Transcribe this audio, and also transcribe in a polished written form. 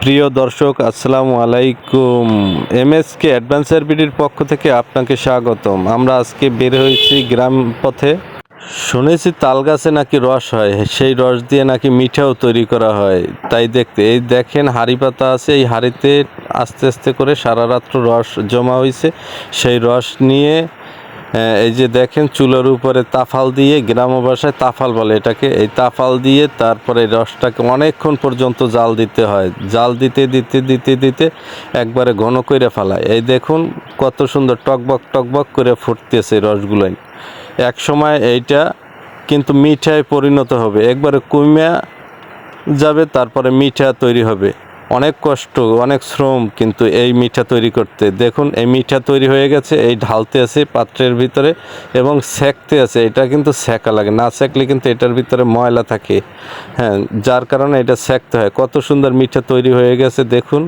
প্রিয় দর্শক আসসালামু আলাইকুম। এমএসকে অ্যাডভেঞ্চার বিডির পক্ষ থেকে আপনাকে স্বাগতম। আমরা আজকে বের হয়েছি গ্রাম পথে। শুনেছি তাল গাছে নাকি রস হয়, সেই রস দিয়ে নাকি মিঠাও তৈরি করা হয়। তাই দেখতে এই দেখেন হাঁড়ি পাতা আছে, এই হাঁড়িতে আস্তে আস্তে করে সারা রাত্র রস জমা হয়েছে। সেই রস নিয়ে এই যে দেখেন চুলার উপরে তাফাল দিয়ে, গ্রাম ভাষায় তাফাল বলে এটাকে, এই তাফাল দিয়ে তারপরে রসটাকে অনেকক্ষণ পর্যন্ত জাল দিতে হয়। জাল দিতে দিতে দিতে দিতে একবারে ঘন করে ফেলায়। এই দেখুন কত সুন্দর টকবক টকবক করে ফুটতেছে রসগুলোই। এক সময় এইটা কিন্তু মিঠায় পরিণত হবে, একবারে কমে যাবে, তারপরে মিঠা তৈরি হবে। অনেক কষ্ট, অনেক শ্রম কিন্তু এই মিঠা তৈরি করতে। দেখুন এই মিঠা তৈরি হয়ে গেছে, এই ঢালতে আছে পাত্রের ভিতরে এবং সেঁকতে আছে। এটা কিন্তু সেঁকা লাগে, না সেঁকলে কিন্তু এটার ভিতরে ময়লা থাকে, হ্যাঁ, যার কারণে এটা সেঁকতে হয়। কত সুন্দর মিঠা তৈরি হয়ে গেছে দেখুন।